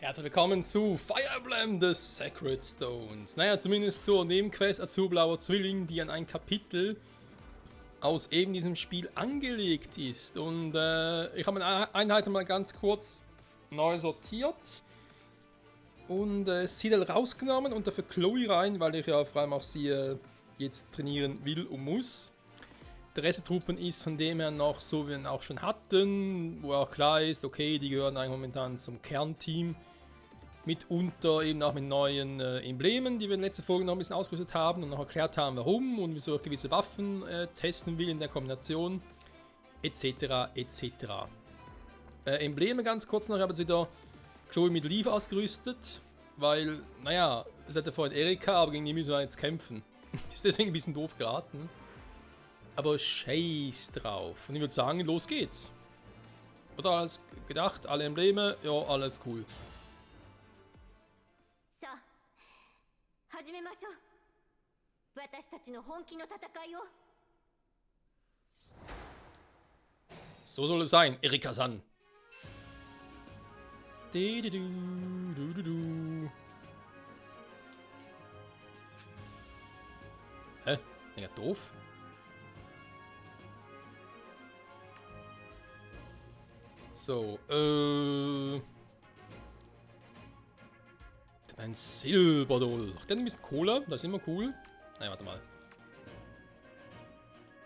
Herzlich willkommen zu Fire Emblem The Sacred Stones. Naja, zumindest zur Nebenquest Azurblauer Zwilling, die an ein Kapitel aus eben diesem Spiel angelegt ist. Und ich habe meine Einheiten mal ganz kurz neu sortiert und Citadel rausgenommen und dafür Chloe rein, weil ich ja vor allem auch sie jetzt trainieren will und muss. Der Rest der Truppen ist von dem her noch so, wie wir ihn auch schon hatten, wo auch klar ist, okay, die gehören eigentlich momentan zum Kernteam. Mitunter eben auch mit neuen Emblemen, die wir in der letzten Folge noch ein bisschen ausgerüstet haben und noch erklärt haben, warum und wieso ich gewisse Waffen testen will in der Kombination, etc. etc. Embleme ganz kurz noch, ich habe jetzt wieder Chloe mit Leaf ausgerüstet, weil, naja, es hatte vorhin Erika, aber gegen die müssen wir jetzt kämpfen. Ist deswegen ein bisschen doof geraten. Aber scheiß drauf. Und ich würde sagen, los geht's. Oder alles gedacht, alle Embleme, ja, alles cool. So soll es sein, Erika-san. Hä? Ja, doof. So, ein Silberdolch. Der hat ein bisschen Cola, das ist immer cool. Naja, warte mal.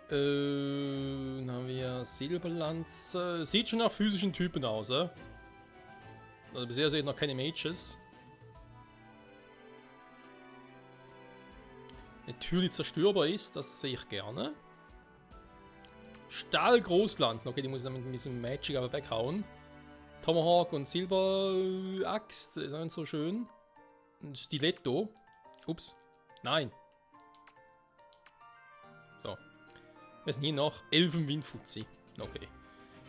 Dann haben wir Silberlanze. Sieht schon nach physischen Typen aus, Also bisher sehe ich noch keine Mages. Natürlich zerstörbar ist, das sehe ich gerne. Stahlgroßlanzen. Okay, die muss ich dann mit ein bisschen Magic aber weghauen. Tomahawk und Silberaxt. Ist auch nicht so schön. Ein Stiletto. Ups. Nein. So. Wir sind hier noch Elfenwindfuzzi. Okay.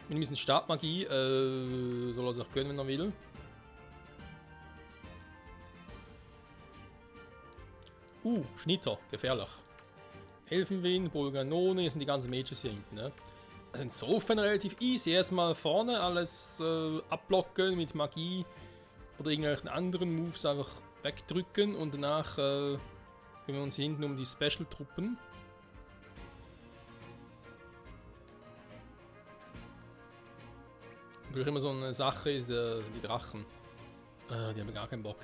Mit ein bisschen Stabmagie. Soll er sich auch gönnen, wenn er will. Schnitter. Gefährlich. Elfenwind, Bolganone, hier sind die ganzen Mages hier hinten. Ne? Also insofern relativ easy. Erstmal vorne alles abblocken mit Magie oder irgendwelchen anderen Moves einfach wegdrücken und danach kümmern wir uns hinten um die Special-Truppen. Natürlich immer so eine Sache ist die Drachen. Die haben gar keinen Bock.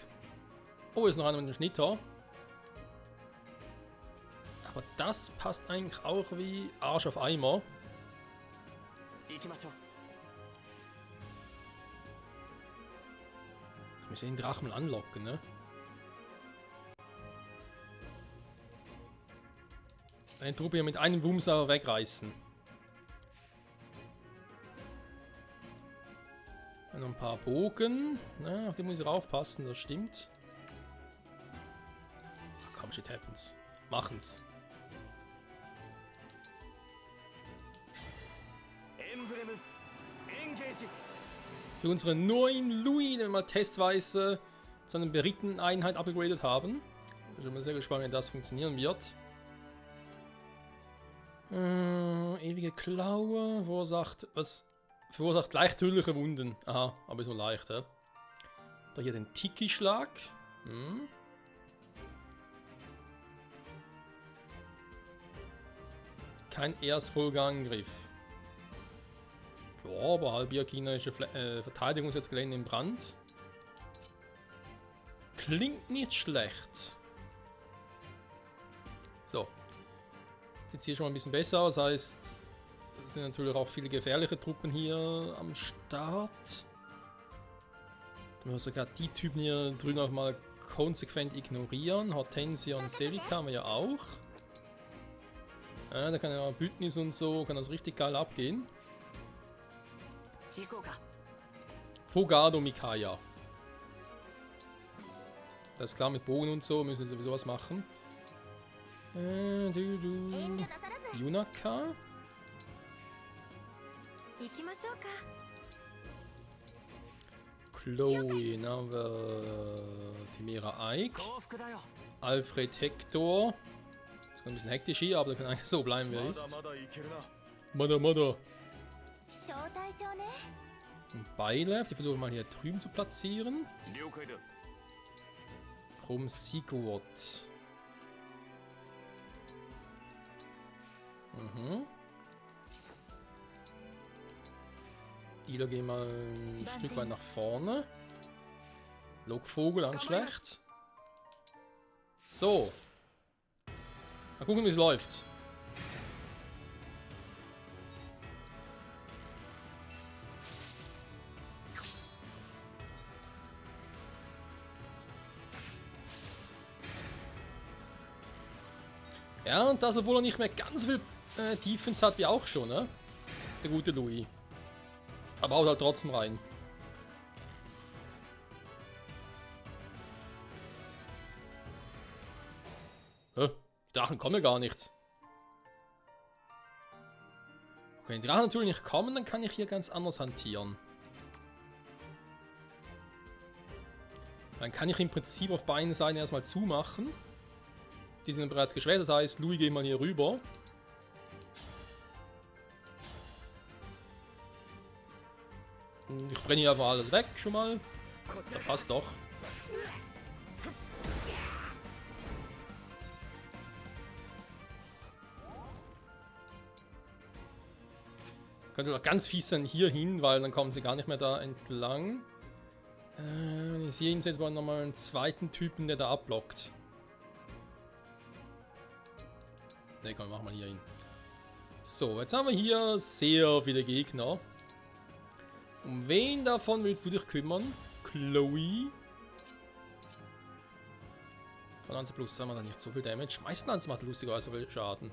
Oh, ist noch einer mit dem Schnitter. Aber das passt eigentlich auch wie Arsch auf Eimer. Wir müssen den Drachen mal anlocken, ne? Eine Truppe hier mit einem Wumms wegreißen. Noch ein paar Bogen. Na, auf die muss ich aufpassen, das stimmt. Ach, komm, shit happens. Machen's. Für unsere neuen Louis, den wir mal testweise zu einer berittenen Einheit upgradet haben. Ich bin mal sehr gespannt, wie das funktionieren wird. Ewige Klaue verursacht leicht tödliche Wunden. Aha, aber ist nur leicht, hä? Da hier den Tiki-Schlag. Kein Erstfolgeangriff. Ja, aber halbier gegnerische Verteidigung ist jetzt gleich in Brand. Klingt nicht schlecht. So. Sieht hier schon mal ein bisschen besser aus. Das heißt, es sind natürlich auch viele gefährliche Truppen hier am Start. Wir müssen sogar die Typen hier drüben auch mal konsequent ignorieren. Hortensia und Celica haben wir ja auch. Ja, da kann ja Bündnis und so, kann das richtig geil abgehen. Fogado Mikaya. Das ist klar, mit Bogen und so müssen wir sowieso was machen. Yunaka. Chloe, dann haben wir Timera Ike. Alfred Hector. Das ist ein bisschen hektisch hier, aber der kann eigentlich so bleiben, wie er ist. Mada. Und Beile, die versuchen wir mal hier drüben zu platzieren. Chrom Sigurd. Mhm. Die da gehen mal ein Stück weit nach vorne. Lokvogel, auch nicht schlecht. So. Mal gucken, wie es läuft. Ja, und das, obwohl er nicht mehr ganz viel Defense hat wie auch schon, ne? Der gute Louis. Aber haut halt trotzdem rein. Drachen kommen gar nicht. Wenn die Drachen natürlich nicht kommen, dann kann ich hier ganz anders hantieren. Dann kann ich im Prinzip auf beiden Seiten erstmal zumachen. Die sind bereits geschwächt, das heißt, Louis geht mal hier rüber. Ich brenne hier einfach alles weg schon mal. Das passt doch. Könnte doch ganz fies sein hier hin, weil dann kommen sie gar nicht mehr da entlang. Ich sehe jetzt mal nochmal einen zweiten Typen, der da abblockt. Ne, komm, machen wir hier hin. So, jetzt haben wir hier sehr viele Gegner. Um wen davon willst du dich kümmern? Chloe. Von Lanze Plus haben wir da nicht so viel Damage. Meistens Lanze macht lustigerweise so viel Schaden.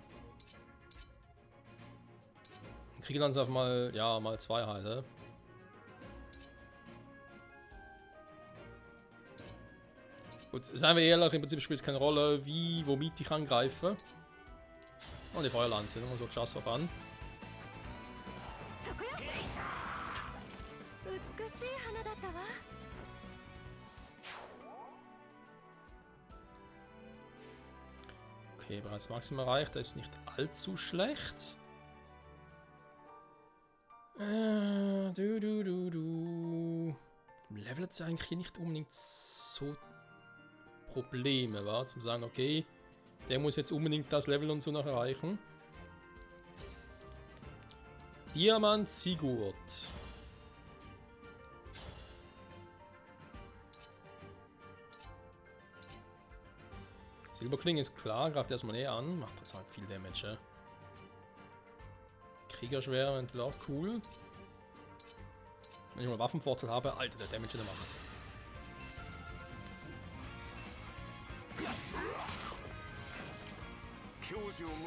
Kriege dann einfach mal, ja, mal 2 halt, ne? Gut, seien wir ehrlich, im Prinzip spielt es keine Rolle, wie, womit ich angreife. Und die Feuerlanze, nur so just for fun. Okay, bereits Maximum erreicht, das ist nicht allzu schlecht. Level hat es eigentlich hier nicht unbedingt so Probleme, wa? Zum sagen, okay, der muss jetzt unbedingt das Level und so noch erreichen. Diamant Sigurd. Silberklinge ist klar, greift erstmal näher an, macht trotzdem viel Damage. Ja. Kriegerschwere eventuell auch cool. Wenn ich mal Waffenvorteil habe, Alter, der Damage, der macht.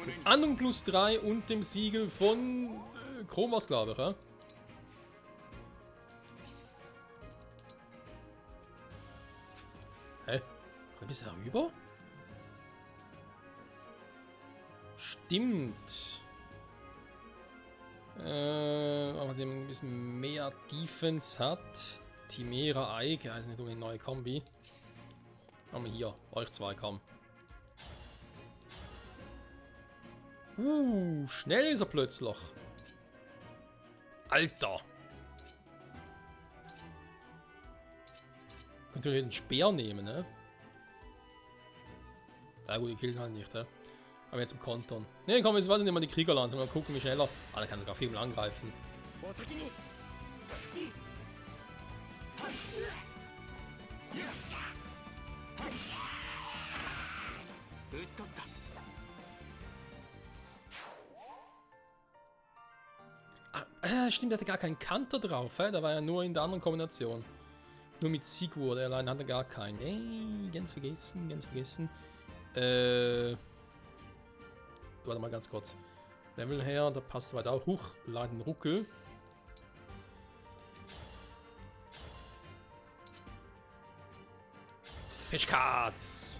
Mit Andung plus 3 und dem Siegel von Chromos, glaube ich. Ja? Hä? Oder bist du da rüber? Stimmt. Aber dem ein bisschen mehr Defense hat. Timera Eike, also nicht um eine neue Kombi. Machen wir hier, euch zwei kommen. Schnell ist er plötzlich. Alter. Könnt ihr den Speer nehmen, ne? Da gut, ich killen halt nicht, ne? Aber jetzt im Kontern. Ne, komm, jetzt warten wir mal die Kriegerlanze. Mal gucken, wie schneller. Ah, da kann sogar viel mehr angreifen. Stimmt, der hatte gar keinen Kanter drauf. Da war ja nur in der anderen Kombination. Nur mit Sigurd, allein hat er gar keinen. Ey, ganz vergessen, ganz vergessen. Warte mal ganz kurz. Level her, da passt weit auch. Huch, laden Ruckel. Pechkatz!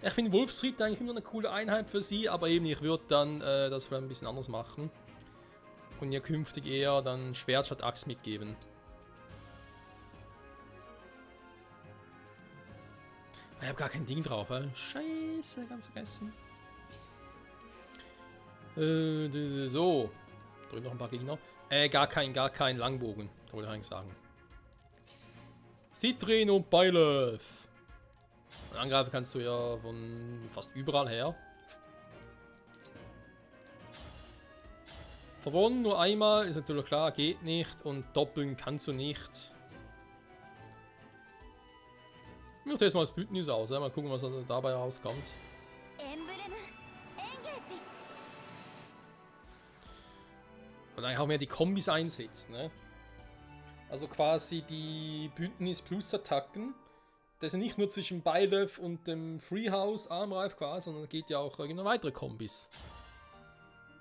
Ich finde Wolfsried eigentlich immer eine coole Einheit für sie, aber eben ich würde dann das vielleicht ein bisschen anders machen. Und ihr künftig eher dann Schwert statt Axt mitgeben. habe gar kein Ding drauf. Scheiße, ganz vergessen. So. Drüben noch ein paar Gegner. Gar kein Langbogen. Wollte ich eigentlich sagen. Citrin und Byleth. Angreifen kannst du ja von fast überall her. Verwonnen nur einmal, ist natürlich klar, geht nicht. Und doppeln kannst du nicht. Ich mache jetzt mal das Bündnis aus, mal gucken, was dabei rauskommt. Und eigentlich auch mehr die Kombis einsetzt, ne? Also quasi die Bündnis Plus Attacken. Das sind nicht nur zwischen Byleth und dem Freehouse Armreif quasi, sondern geht ja auch noch weitere Kombis.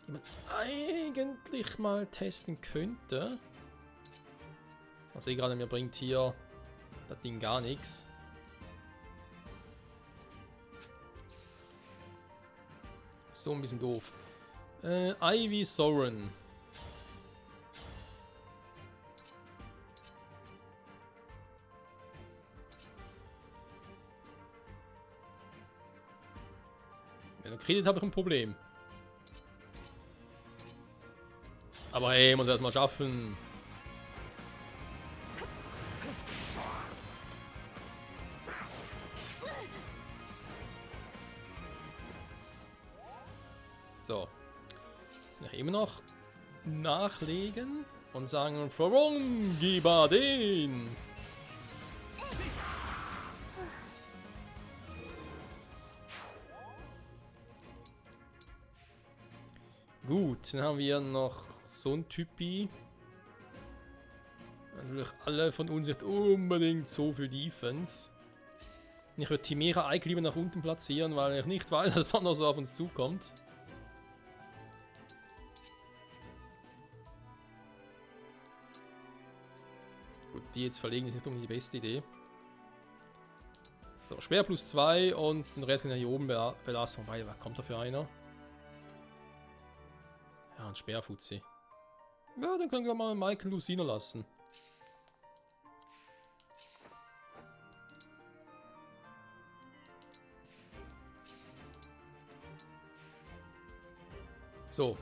Die man eigentlich mal testen könnte. Ich sehe gerade, mir bringt hier das Ding gar nichts. So ein bisschen doof. Ivy Soren. Wenn er Kredit habe ich ein Problem. Aber hey, muss erstmal schaffen. So. Ja, immer noch nachlegen und sagen, Vorangieber den. Gut, dann haben wir noch so ein Typi. Natürlich alle von uns nicht unbedingt so viel Defense. Ich würde Chimera eigentlich lieber nach unten platzieren, weil ich nicht weiß, dass dann noch so auf uns zukommt. Gut, die jetzt verlegen ist nicht unbedingt die beste Idee. So, Speer plus 2 und den Rest kann ich hier oben belassen. Wobei, was kommt da für einer? Ja, ein Speerfuzzi. Ja, dann können wir mal Michael Lucino lassen. So.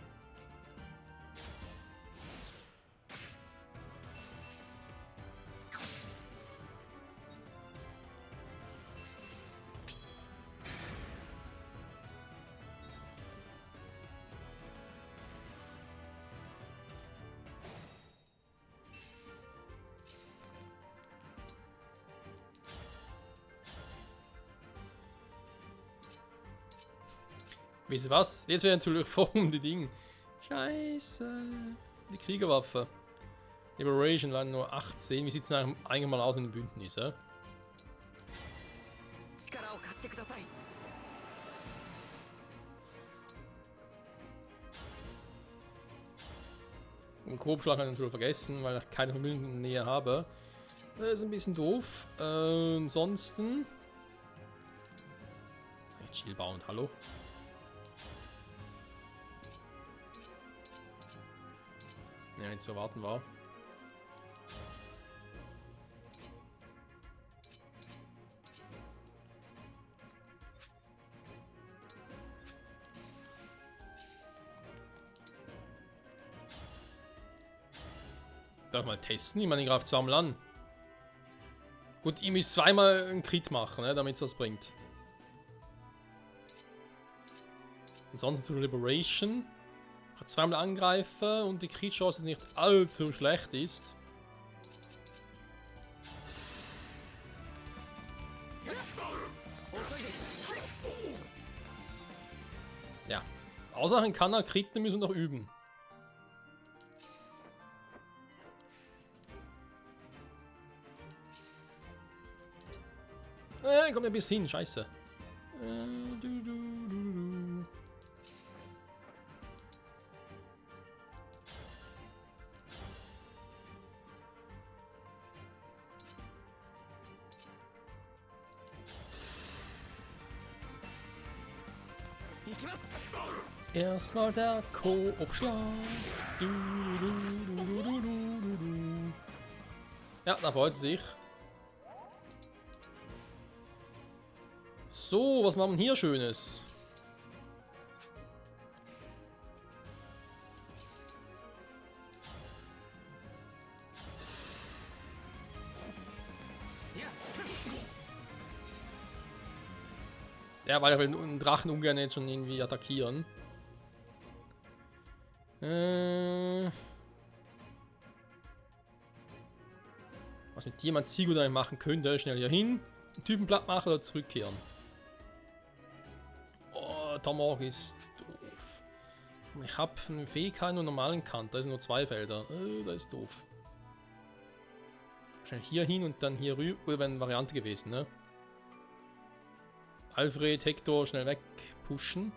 Wisst ihr was? Jetzt wäre natürlich voll um die Dinge. Scheiße. Die Kriegerwaffe. Liberation waren nur 18. Wie sieht es eigentlich mal aus mit dem Bündnis, ja? Und Grobschlag habe ich natürlich vergessen, weil ich keine Verbündeten näher habe. Das ist ein bisschen doof. Ansonsten. Chillbound, hallo. Ja, nicht zu erwarten war. Darf ich mal testen? Ich meine, ich greife zweimal an. Gut, ich muss zweimal einen Crit machen, ne, damit es was bringt. Ansonsten zu Liberation. Ich kann zweimal angreifen und die Crit-Chance nicht allzu schlecht ist. Ja. Außer kann er Criten, müssen wir noch üben. Kommt ein bisschen hin, scheiße. Erstmal der Koop-Schlag. Ja, da freut sie sich. So, was machen wir hier Schönes? Ja, weil er will einen Drachen ungern jetzt schon irgendwie attackieren. Was mit jemand Sigurd machen könnte, schnell hier hin, den Typen platt machen oder zurückkehren. Oh, Tomahawk ist doof. Ich habe eine Fähigkeit und einen normalen Kant, da sind nur 2 Felder. Das ist doof. Wahrscheinlich hier hin und dann hier rüber, wäre eine Variante gewesen, ne? Alfred, Hector, schnell weg pushen.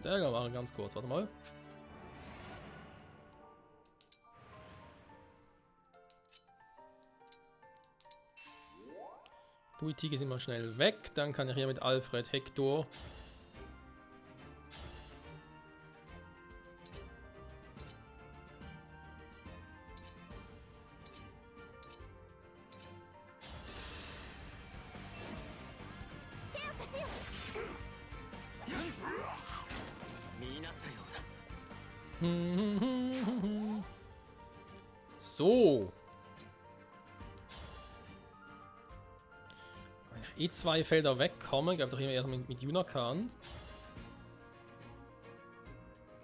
Der war ganz kurz, warte mal. Duitike sind mal schnell weg, dann kann ich hier mit Alfred, Hector. So. Wenn ich 2 Felder wegkomme, greife ich eher mit Yunakan.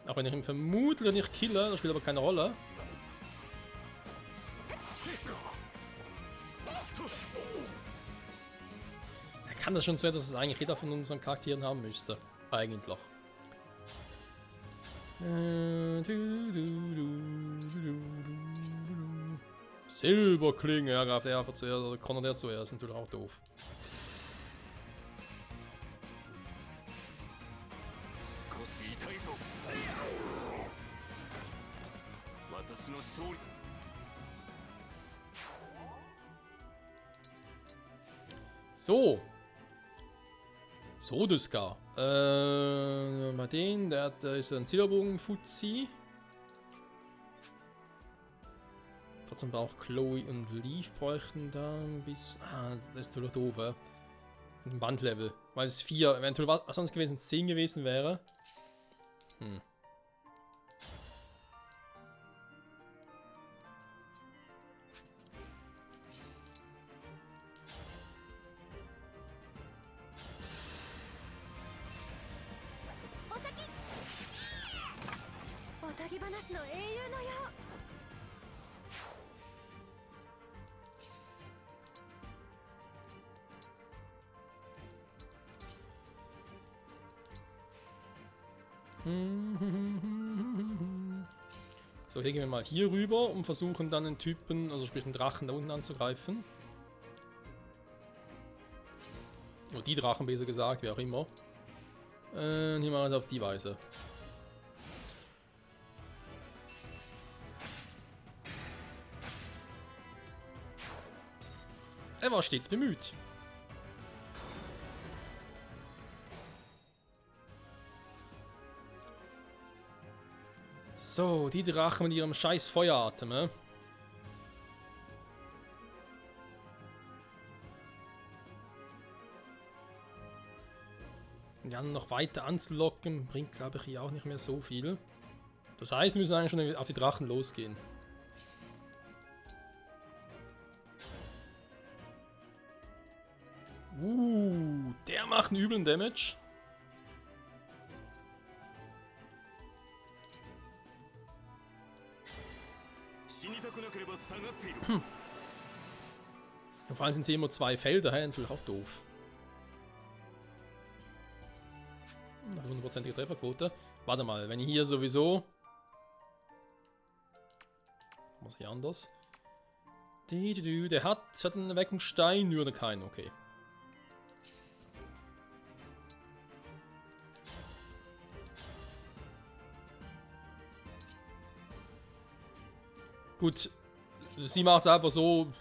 Auch wenn ich ihn vermutlich nicht kille, das spielt aber keine Rolle. Er kann das schon so, dass es eigentlich jeder von unseren Charakteren haben müsste. Eigentlich. Silberklinge, er greift er zuerst, oder kann er zuerst, natürlich auch doof. So. So, das gar. Bei denen, der ist ein Silberbogen Fuzzi. Trotzdem braucht Chloe und Leaf bräuchten da ein bisschen. Ah, das ist natürlich doof, ein Bandlevel. Weil es 4, eventuell was sonst gewesen, 10 gewesen wäre. Hm. So, hier gehen wir mal hier rüber und versuchen dann einen Typen, also sprich einen Drachen da unten anzugreifen. Oder die Drachen besser gesagt, wie auch immer. Hier machen wir es auf die Weise. Er war stets bemüht. So, die Drachen mit ihrem scheiß Feueratem, ne? Und die anderen noch weiter anzulocken, bringt glaube ich hier auch nicht mehr so viel. Das heißt, wir müssen eigentlich schon auf die Drachen losgehen. Der macht einen üblen Damage. Und vor allem sind sie immer 2 Felder, natürlich auch doof. 100%ige Trefferquote. Warte mal, wenn ich hier sowieso... Was hier anders? Der hat einen Erweckungsstein, nur keinen, okay. Gut, sie macht es einfach so,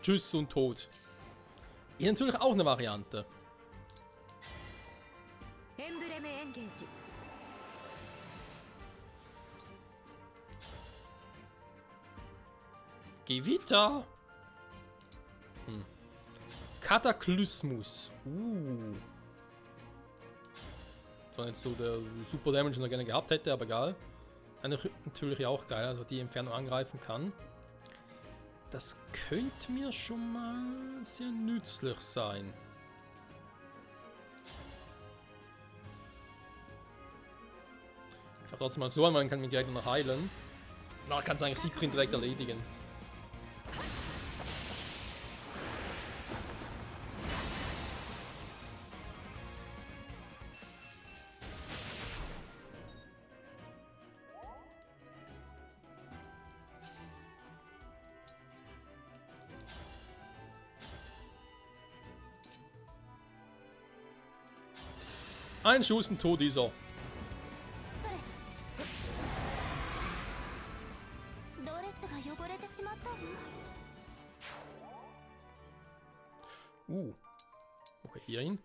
tschüss und tot. Ist natürlich auch eine Variante. Gewitter! Kataklysmus. Das war nicht so der Super Damage, den er gerne gehabt hätte, aber egal. Natürlich auch geil, also die Entfernung angreifen kann. Das könnte mir schon mal sehr nützlich sein. Ich habe trotzdem mal so an, man kann mich direkt noch heilen. Na, kann es eigentlich Siegprint direkt erledigen. Ein Schuss, ein Tod dieser. Okay, hierhin.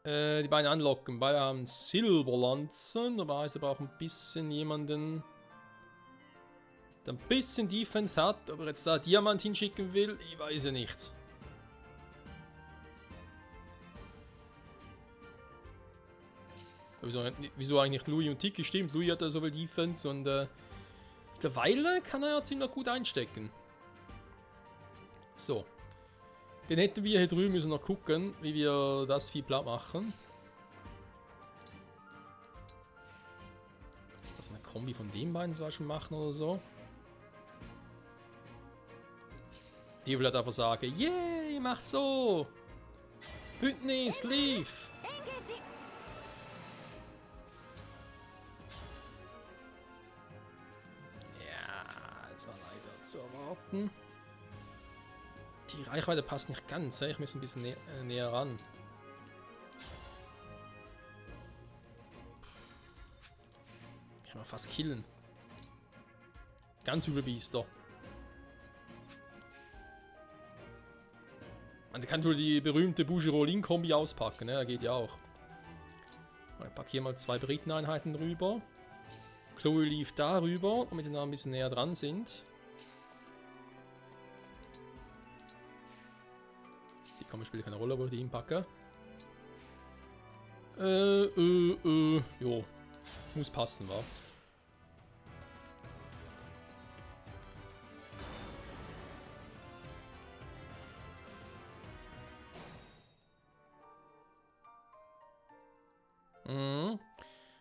Die Beine anlocken. Beide haben Silberlanzen. Aber heißt aber auch ein bisschen jemanden, der ein bisschen Defense hat. Aber jetzt da Diamant hinschicken will, ich weiß ja nicht. Wieso eigentlich Louis und Tiki? Stimmt, Louis hat ja so viel Defense und mittlerweile kann er ja ziemlich gut einstecken. So. Den hätten wir hier drüben, müssen noch gucken, wie wir das Vieh platt machen. Also eine Kombi von den beiden soll schon machen oder so. Die will halt einfach sagen, yay, mach so! Bündnis, leave! Ja, das war leider zu erwarten. Die Reichweite passt nicht ganz, ich muss ein bisschen näher ran. Ich kann mal fast killen. Ganz übel Biester. Man kann wohl die berühmte Bougerolin-Kombi auspacken, ne? Geht ja auch. Ich packe hier mal 2 Briteneinheiten rüber. Chloe lief da rüber, damit wir noch ein bisschen näher dran sind. Die Kombi spielt keine Rolle, wo ich die hinpacke. Jo. Muss passen, wa?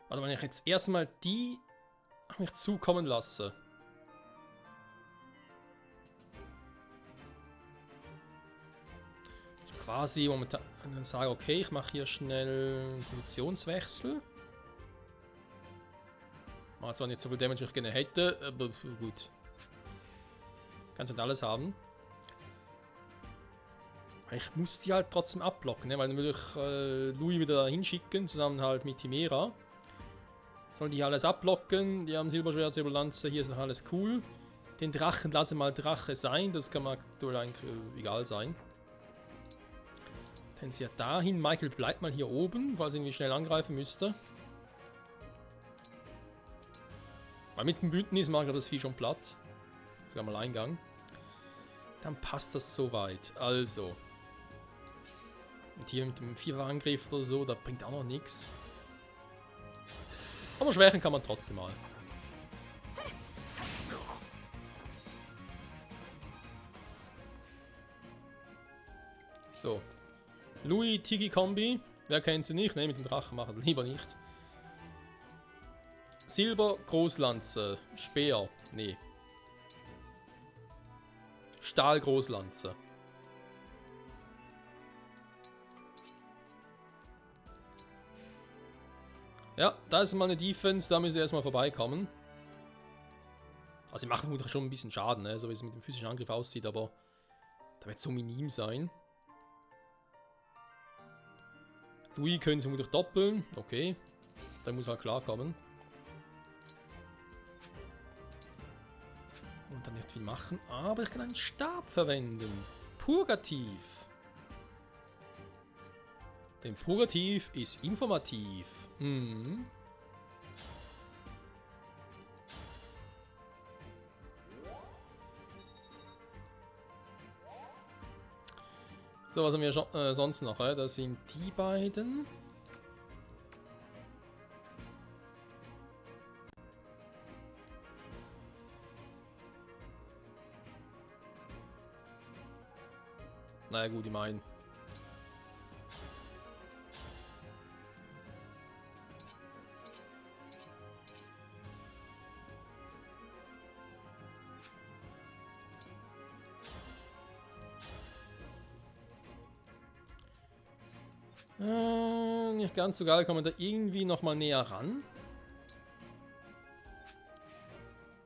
Warte mal, wenn ich jetzt erstmal die auf mich zukommen lasse. Ich quasi momentan sage, okay, ich mache hier schnell einen Positionswechsel. Macht zwar nicht so viel Damage, wie ich gerne hätte, aber gut. Kannst halt alles haben. Ich muss die halt trotzdem abblocken, ne? Weil dann würde ich Louis wieder hinschicken, zusammen halt mit Chimera. Sollen die alles abblocken, die haben Silberschwert, Silberlanze, hier ist noch alles cool. Den Drachen lasse mal Drache sein, das kann mir aktuell eigentlich egal sein. Dann sie ja dahin, Michael bleibt mal hier oben, falls er irgendwie schnell angreifen müsste. Weil mit dem Bündnis mag er das Vieh schon platt. Sogar mal Eingang. Dann passt das soweit. Also. Und hier mit dem Viererangriff oder so, da bringt auch noch nichts. Aber schwächen kann man trotzdem mal. So. Louis Tiki Kombi. Wer kennt sie nicht? Ne, mit dem Drachen machen lieber nicht. Silber, Großlanze. Speer. Nee. Stahl, Großlanze. Ja, da ist mal eine Defense, da müsst ihr erstmal vorbeikommen. Also die machen vermutlich schon ein bisschen Schaden, ne? So wie es mit dem physischen Angriff aussieht, aber da wird es so minim sein. Louis können sie vermutlich doppeln, okay. Da muss halt klarkommen. Und dann nicht viel machen, aber ich kann einen Stab verwenden. Purgativ. Denn Purgativ ist informativ. Mhm. So, was haben wir sonst noch? Das sind die beiden. Naja gut, ich meine. Nicht ganz so geil, kann man da irgendwie nochmal näher ran?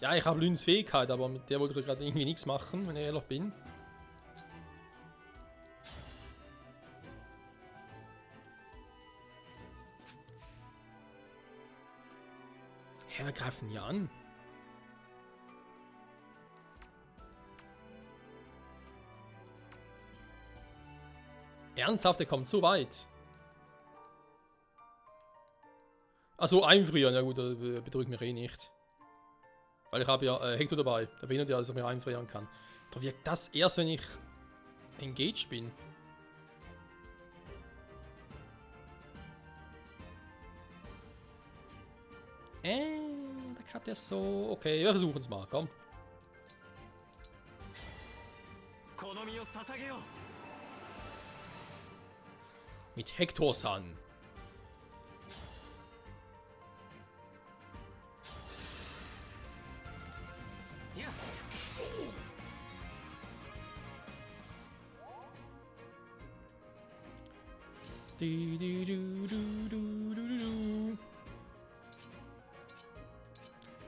Ja, ich habe Lüns Fähigkeit, aber mit der wollte ich gerade irgendwie nichts machen, wenn ich ehrlich bin. Hä, wir greifen hier an. Ernsthaft, der kommt so weit. Achso, einfrieren, ja gut, da betrügt mich eh nicht. Weil ich habe ja Hector dabei, da verhindert ja, dass er mich einfrieren kann. Da wirkt das erst, wenn ich engaged bin. Da klappt er so. Okay, wir versuchen es mal, komm. Mit Hector-san.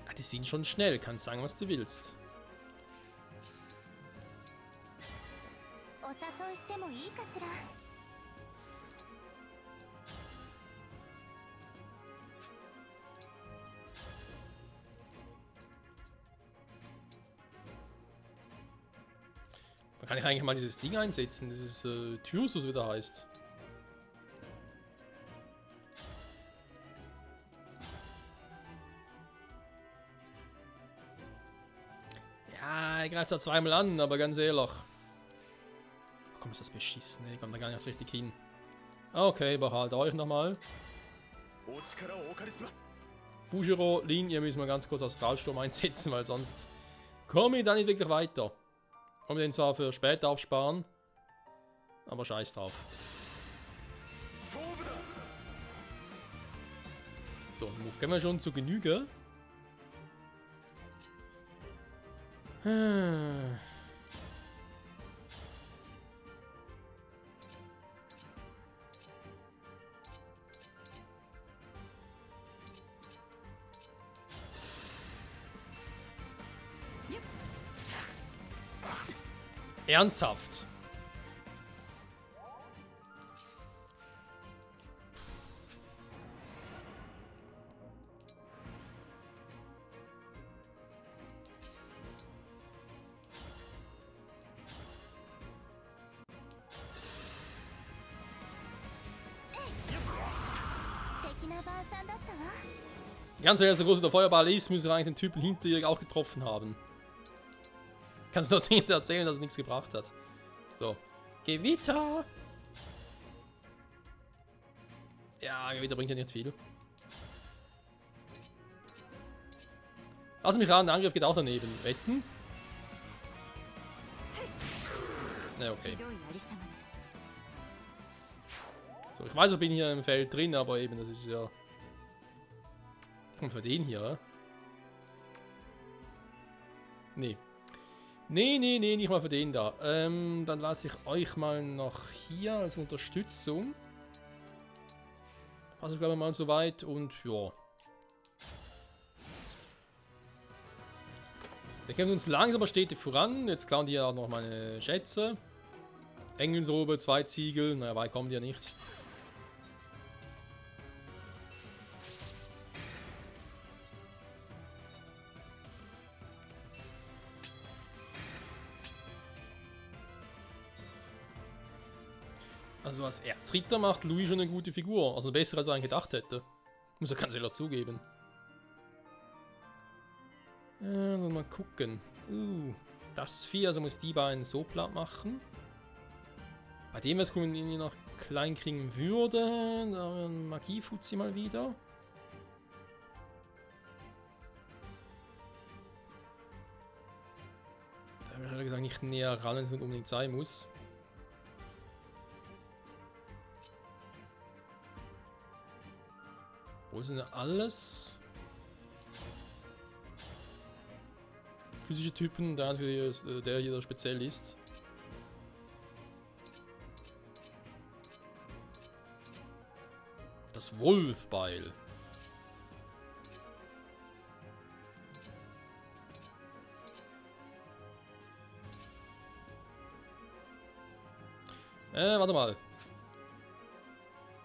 Ah, die sind schon schnell, kannst sagen, was du willst. Da kann ich eigentlich mal dieses Ding einsetzen, dieses Tyrusus wieder heißt. Ja, ich greife zwar zweimal an, aber ganz ehrlich. Oh, komm, ist das beschissen, ey. Ich komme da gar nicht richtig hin. Okay, behalte euch nochmal. Bujiro, Lin, ihr müssen wir ganz kurz als Strahlsturm einsetzen, weil sonst komme ich da nicht wirklich weiter. Können wir den zwar für später aufsparen, aber scheiß drauf. So, den Move kennen wir schon zu Genüge. Ernsthaft. Ganz ehrlich, so groß wie der Feuerball ist, müsste eigentlich den Typen hinter ihr auch getroffen haben. Kannst du doch nicht erzählen, dass es nichts gebracht hat. So. Gewitter! Ja, Gewitter bringt ja nicht viel. Lass mich ran, der Angriff geht auch daneben. Wetten? Na, okay. So, ich weiß, ich bin hier im Feld drin, aber eben, das ist ja... Und für den hier. Nee. Nee, nicht mal für den da. Dann lasse ich euch mal noch hier als Unterstützung. Also glaube ich mal so weit und ja. Wir kämpfen uns langsam aber stetig voran. Jetzt klauen die ja auch noch meine Schätze. Engelsrobe, 2 Ziegel. Naja, weit kommen die ja nicht. Also als Erzritter macht Louis schon eine gute Figur. Also besser als er eigentlich gedacht hätte. Muss er ganz ehrlich zugeben. Mal gucken. Das Vieh, also muss die beiden so platt machen. Bei dem, was man ihn noch klein kriegen würde, da Magie-Fuzzi mal wieder. Da habe ich ehrlich gesagt nicht näher ran, als es unbedingt sein muss. Wo sind denn alles? Physische Typen, der hier der speziell ist. Das Wolfbeil. Warte mal.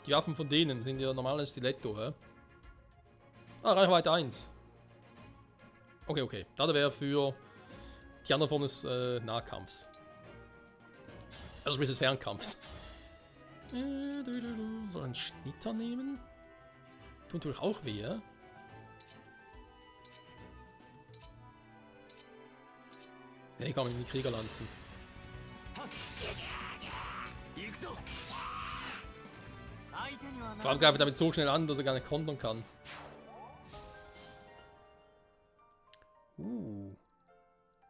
Die Waffen von denen sind ja normales Stiletto, hä? Ah, Reichweite 1. Okay, okay. Da wäre für die andere Form des Nahkampfs. Also sprich des Fernkampfs. Soll einen Schnitter nehmen? Tut natürlich auch weh, ja? Ne, kann man in die Krieger lanzen. Vor allem greift er damit so schnell an, dass er gar nicht kontern kann.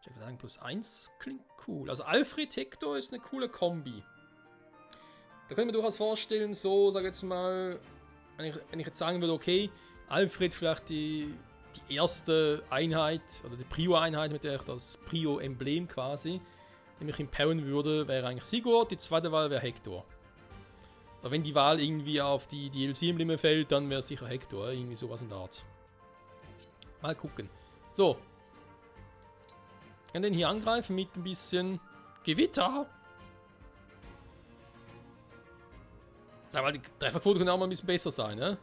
Checkverteidigung +1, das klingt cool. Also Alfred Hector ist eine coole Kombi. Da können wir durchaus vorstellen, so, sag jetzt mal, wenn ich jetzt sagen würde, okay, Alfred vielleicht die erste Einheit, oder die Prio-Einheit, mit der ich das Prio-Emblem quasi, nämlich impowern würde, wäre eigentlich Sigurd, die zweite Wahl wäre Hector. Aber wenn die Wahl irgendwie auf die DLC-Embleme fällt, dann wäre sicher Hector, irgendwie sowas in der Art. Mal gucken. So. Ich kann den hier angreifen mit ein bisschen Gewitter. Ja, weil die Trefferquote kann auch mal ein bisschen besser sein, ne?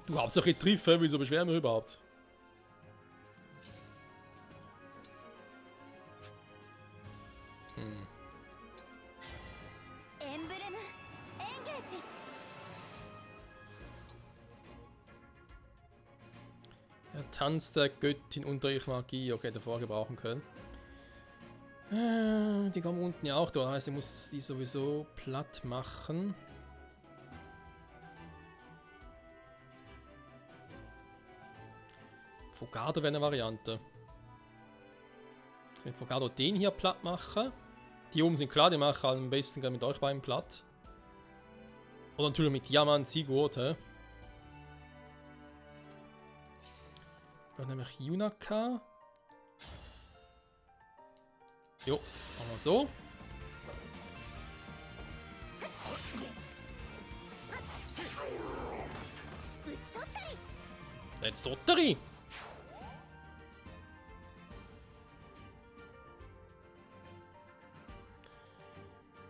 Du Hauptsache Treffer, wieso beschweren wir überhaupt? Der Tanz der Göttin Unterricht Magie. Okay, davor gebrauchen können. Die kommen unten ja auch durch. Das heißt, ich muss die sowieso platt machen. Fogado wäre eine Variante. Wenn Fogado den hier platt mache. Die oben sind klar, die mache ich am besten mit euch beiden platt. Oder natürlich mit Diamant, Sigurd, hä? Ich nämlich Yunaka. Jo, machen wir so. Let's Dotteri!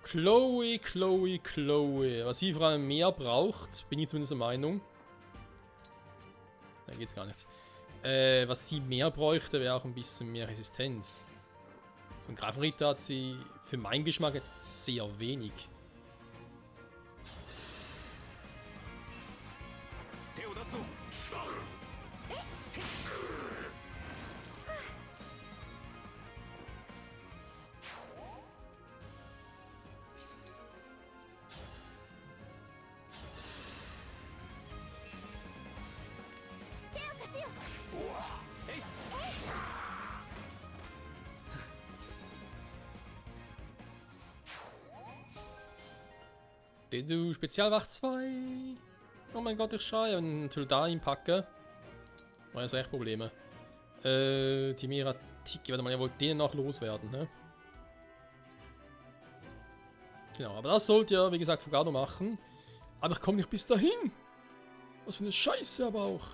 Chloe. Was sie vor allem mehr braucht, bin ich zumindest der Meinung. Da geht's gar nicht. Was sie mehr bräuchte, wäre auch ein bisschen mehr Resistenz. So ein Greifenritter hat sie für meinen Geschmack sehr wenig. Du Spezialwacht 2. Oh mein Gott, ich schaue, wenn ich natürlich da hinpacke. War jetzt echt Probleme. Die Miratiki, warte mal, ihr wollt den noch loswerden, ne? Genau, aber das sollt ihr, wie gesagt, Fogado machen. Aber ich komme nicht bis dahin. Was für eine Scheiße aber auch.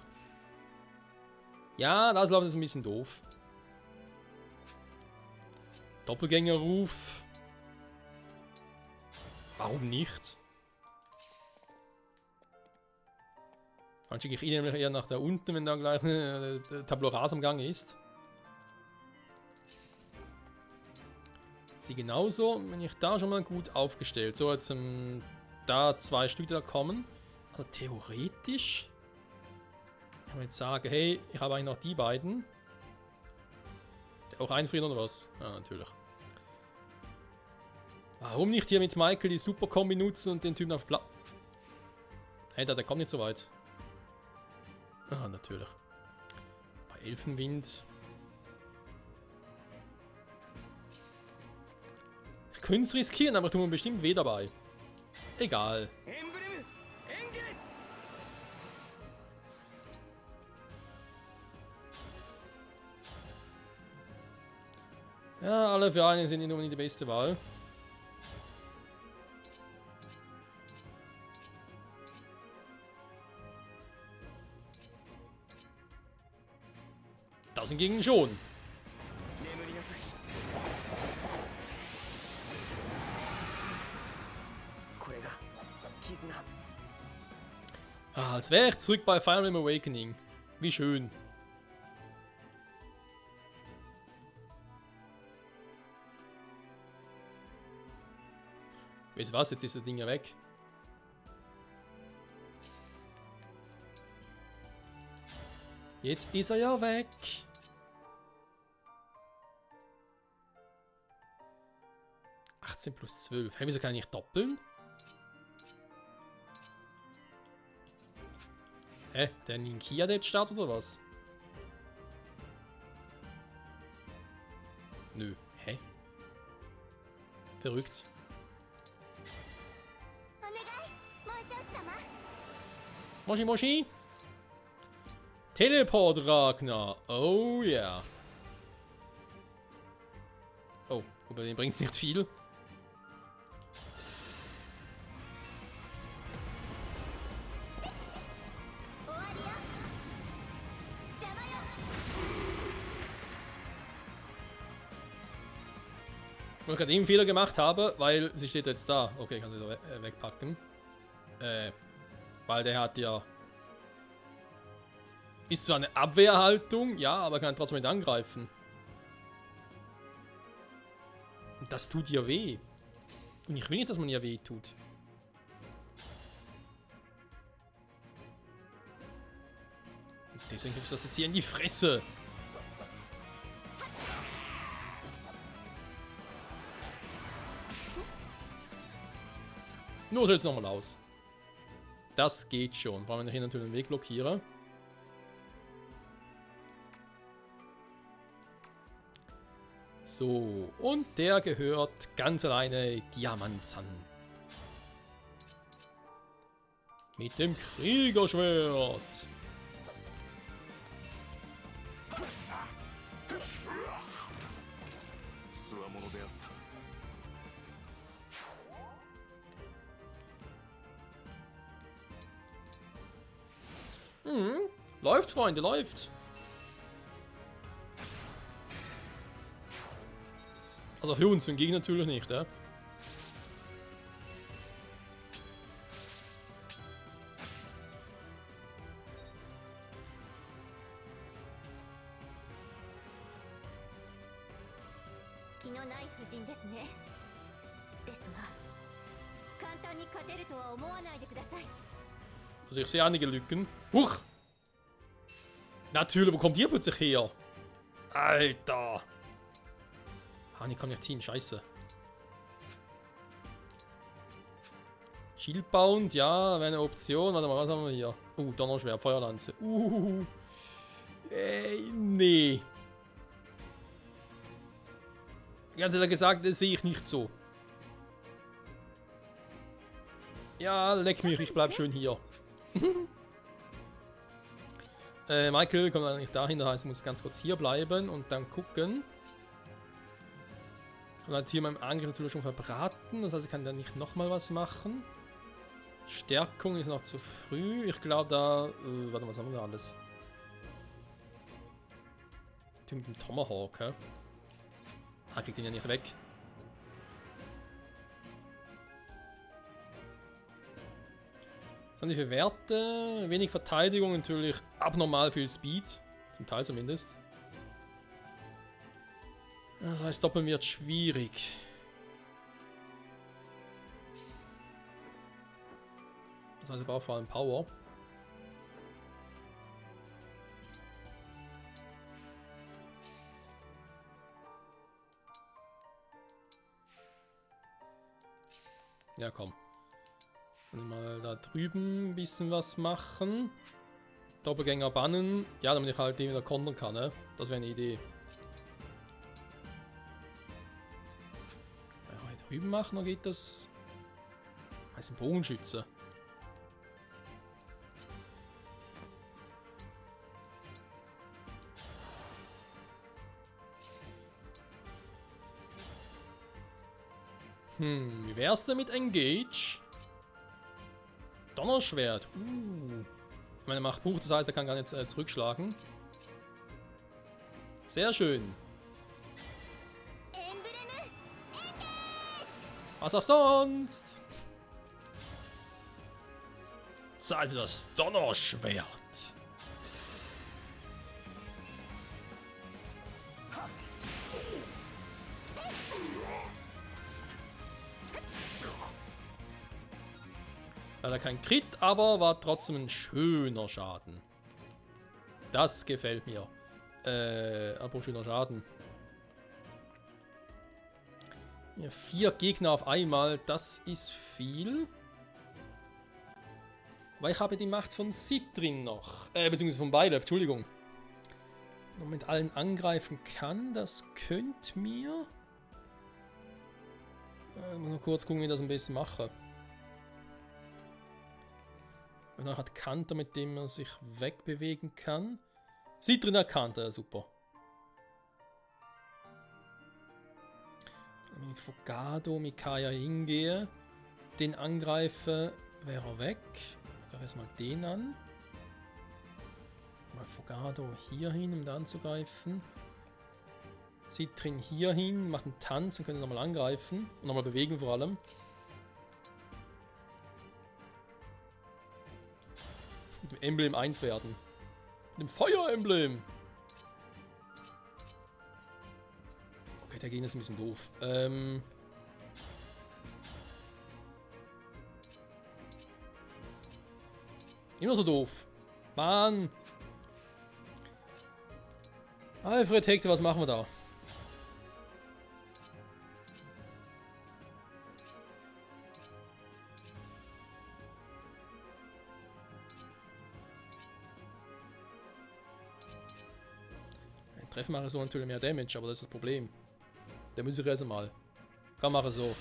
Ja, das läuft jetzt ein bisschen doof. Doppelgängerruf. Warum nicht? Dann schicke ich ihn nämlich eher nach da unten, wenn da gleich eine Tabula Rasa am Gang ist. Sie genauso, wenn ich da schon mal gut aufgestellt. So, jetzt da 2 Stück da kommen. Also theoretisch. Kann man jetzt sagen, hey, ich habe eigentlich noch die beiden. Der auch einfrieren oder was? Ja, natürlich. Warum nicht hier mit Michael die Super-Kombi nutzen und den Typen auf Platz... Hey, der kommt nicht so weit. Ah, natürlich. Bei Elfenwind. Ich könnte es riskieren, aber ich tue mir bestimmt weh dabei. Egal. Ja, alle für einen sind nicht die beste Wahl. Das hingegen schon. Ah, als wäre ich zurück bei Fire Emblem Awakening. Wie schön. Weißt du was? Jetzt ist das Ding ja weg. Jetzt ist er ja weg. +12. Hey, wieso kann ich nicht doppeln? Hä? Der Ninkia, der jetzt startet oder was? Nö. Hä? Verrückt. Moshi Moshi. Teleport Ragnar. Oh ja. Yeah. Oh, aber den bringt es nicht viel. Wo ich gerade eben einen Fehler gemacht habe, weil sie steht jetzt da. Okay, ich kann sie da wegpacken. Weil der hat ja... Ist zwar eine Abwehrhaltung, ja, aber kann trotzdem nicht angreifen. Und das tut ja weh. Und ich will nicht, dass man ihr weh tut. Und deswegen gibt es das jetzt hier in die Fresse. Nur jetzt nochmal aus. Das geht schon. Brauchen wir hier natürlich den Weg blockieren. So, und der gehört ganz alleine Diamantzan. Mit dem Kriegerschwert. Läuft, Freunde, läuft. Also für uns, für den Gegner natürlich nicht, ja. Also ich sehe einige Lücken. Huch! Natürlich, wo kommt ihr plötzlich her? Alter! Ah, ich kann nicht hin, scheiße. Shieldbound, ja, wäre eine Option. Warte mal, was haben wir hier? Donnerschwert, Feuerlanze. Nee. Ganz ehrlich gesagt, das sehe ich nicht so. Ja, leck mich, ich bleib schön hier. Michael kommt eigentlich dahin, das heißt, ich muss ganz kurz hier bleiben und dann gucken. Ich habe hier meinen Angriff natürlich schon verbraten, das heißt, ich kann da nicht nochmal was machen. Stärkung ist noch zu früh. Ich glaube da... warte, was haben wir da alles? Typ mit dem Tomahawk, hä? Ah, kriegt ihn ja nicht weg. Was haben die für Werte? Wenig Verteidigung, natürlich abnormal viel Speed. Zum Teil zumindest. Das heißt, doppeln wird schwierig. Das heißt, ich brauche vor allem Power. Ja, komm. Kann mal da drüben ein bisschen was machen. Doppelgänger bannen. Ja, damit ich halt den wieder kontern kann, ne? Das wäre eine Idee. Ja, hier drüben machen, oder geht das? Heißt ein Bogenschütze. Wie wär's denn mit Engage? Donnerschwert. Ich meine, er macht Buch, das heißt, er kann gar nicht zurückschlagen. Sehr schön. Was auch sonst? Zahl das Donnerschwert. Leider kein Crit, aber war trotzdem ein schöner Schaden. Das gefällt mir. Aber schöner Schaden. Ja, 4 Gegner auf einmal, das ist viel. Weil ich habe die Macht von Citrin noch. Beziehungsweise von beide, Entschuldigung. Und mit allen angreifen kann, das könnte mir... Ich muss noch kurz gucken, wie ich das ein bisschen mache. Und dann hat Kanter, mit dem er sich wegbewegen kann. Citrin erkannt, super. Wenn ich mit Fogado, Mikaya hingehe, den angreife, wäre er weg. Ich greife erstmal den an. Mal Fogado hier hin, um da anzugreifen. Citrin hier hin, macht einen Tanz und können nochmal angreifen. Und nochmal bewegen vor allem. Mit dem Emblem 1 werden. Mit dem Feuer-Emblem. Okay, der Gegner ist ein bisschen doof. Immer so doof. Mann. Alfred Hector, was machen wir da? Ein Treffen mache so natürlich mehr Damage, aber das ist das Problem. Der muss ich erst mal. Kann mache so.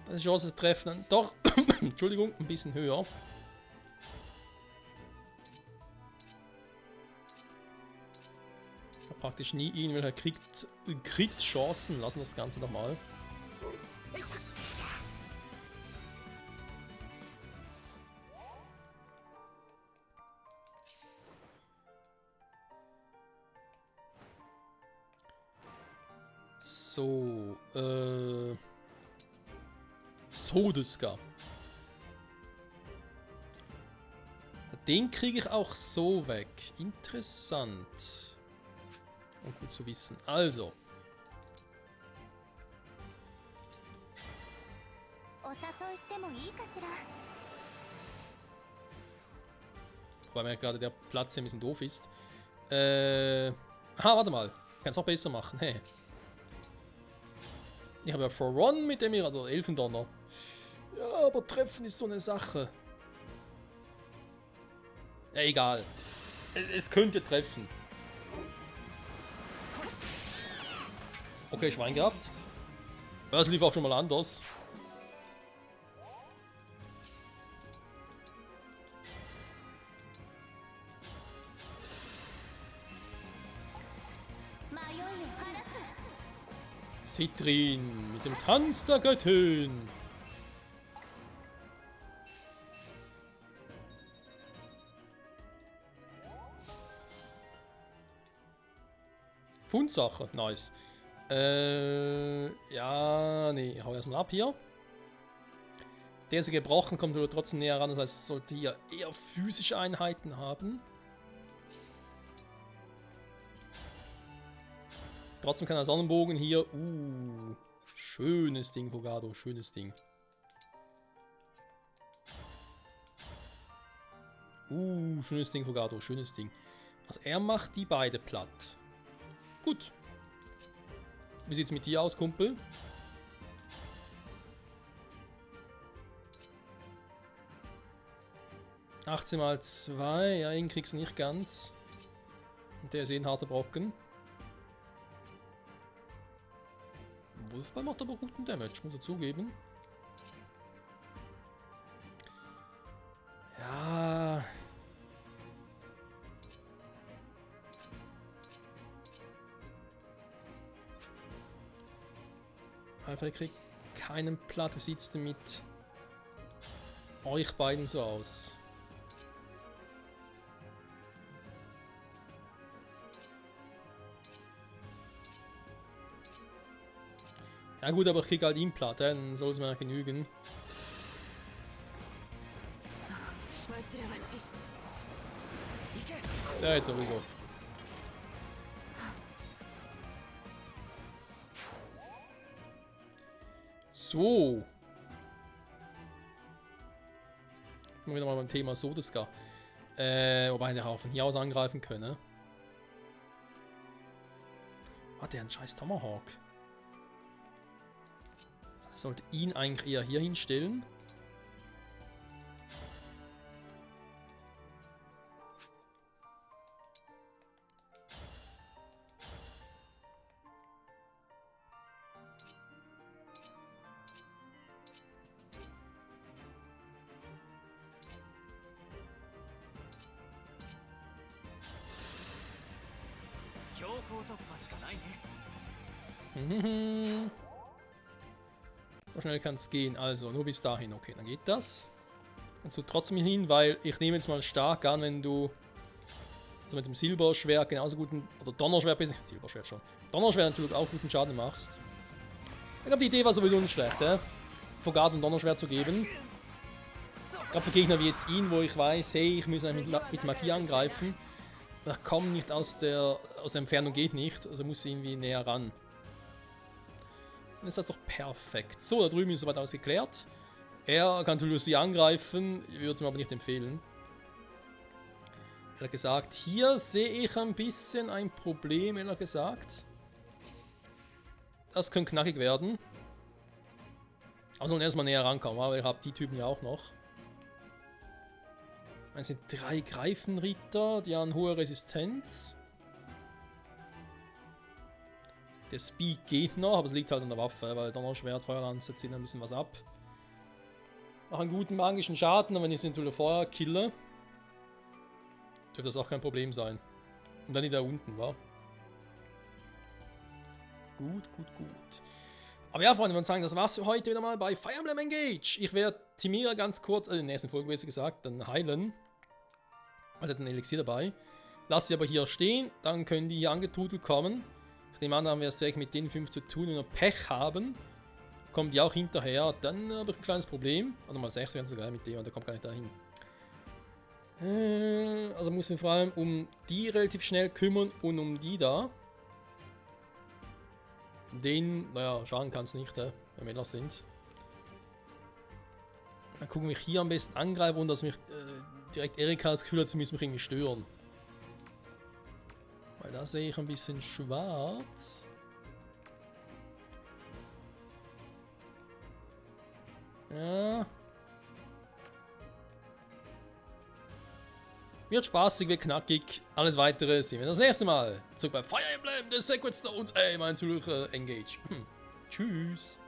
Das ist die Chance zu treffen dann doch, Entschuldigung, ein bisschen höher. Ich habe praktisch nie ihn, weil er kriegt Crit-Chancen. Lassen wir das Ganze nochmal. So, Sodeska. Den kriege ich auch so weg. Interessant. Und gut zu wissen. Also. Weil mir gerade der Platz hier ein bisschen doof ist. Warte mal. Ich kann es auch besser machen. Hey. Ich habe ja For One mit dem hier, also Elfendonner. Ja, aber Treffen ist so eine Sache. Ja, egal. Es könnte treffen. Okay, Schwein gehabt. Das lief auch schon mal anders. Citrin mit dem Tanz der Göttin. Fundsache, nice. Ja, nee, ich hau erstmal ab hier. Der ist ja gebrochen, kommt aber trotzdem näher ran, das heißt, sollte hier eher physische Einheiten haben. Trotzdem kann der Sonnenbogen hier. Schönes Ding, Fogado, schönes Ding. Schönes Ding, Fogado, schönes Ding. Also er macht die beide platt. Gut. Wie sieht's mit dir aus, Kumpel? ...18 mal 2. Ja, ihn kriegst du nicht ganz. Und der ist eh ein harter Brocken. Wolfball macht aber guten Damage, muss er zugeben. Ja. Alpha kriegt keinen Platt. Wie sieht es denn mit euch beiden so aus? Ja gut, aber ich krieg halt ihn platt, dann soll es mir genügen. Ja, jetzt sowieso. So. Immer wieder mal beim Thema Sodeska. Wobei der auch von hier aus angreifen können. Hat der einen scheiß Tomahawk? Sollte ihn eigentlich eher hier hinstellen. So schnell kann es gehen, also nur bis dahin. Okay, dann geht das. Kannst du trotzdem hin, weil ich nehme jetzt mal stark an, wenn du also mit dem Silberschwert genauso guten, oder Donnerschwert, Silberschwert schon, Donnerschwert natürlich auch guten Schaden machst. Ich glaube, die Idee war sowieso nicht schlecht, Fogat und Donnerschwert zu geben. Gerade für Gegner wie jetzt ihn, wo ich weiß, hey, ich muss mit Magie angreifen. Ich komme nicht aus der Entfernung, geht nicht, also muss ich irgendwie näher ran. Dann ist das doch perfekt. So, da drüben ist soweit alles geklärt. Er kann Lucy angreifen, ich würde es mir aber nicht empfehlen. Ehrlich gesagt, hier sehe ich ein bisschen ein Problem, ehrlich gesagt. Das könnte knackig werden. Aber sollen erstmal näher rankommen, aber ich habe die Typen ja auch noch. Es sind 3 Greifenritter, die haben hohe Resistenz. Der Speed geht noch, aber es liegt halt an der Waffe, weil Donnerschwert, Feuerlanze ziehen ein bisschen was ab. Machen guten magischen Schaden, und wenn ich sie natürlich vorher kille, dürfte das auch kein Problem sein. Und dann die da unten, war. Gut. Aber ja, Freunde, ich würde sagen, das war's für heute wieder mal bei Fire Emblem Engage. Ich werde Timira ganz kurz, in der nächsten Folge besser gesagt, dann heilen. Also hat ein Elixier dabei. Lass sie aber hier stehen, dann können die hier angetrudelt kommen. Ich nehme an, dann haben wir es direkt mit den 5 zu tun, wenn wir Pech haben. Kommen die auch hinterher, dann habe ich ein kleines Problem. Oder mal 6 werden sogar mit dem, und der kommt gar nicht dahin. Also muss ich vor allem um die relativ schnell kümmern und um die da. Den, naja, schaden kann es nicht, wenn wir das sind. Dann gucken wir hier am besten angreifen, und dass mich direkt Erika das Gefühl hat, sie müssen mich irgendwie stören. Weil da sehe ich ein bisschen schwarz. Ja. Wird spaßig, wird knackig. Alles weitere sehen wir das nächste Mal. Zurück bei Fire Emblem, The Sacred Stones. Ey, mein Engage. Tschüss.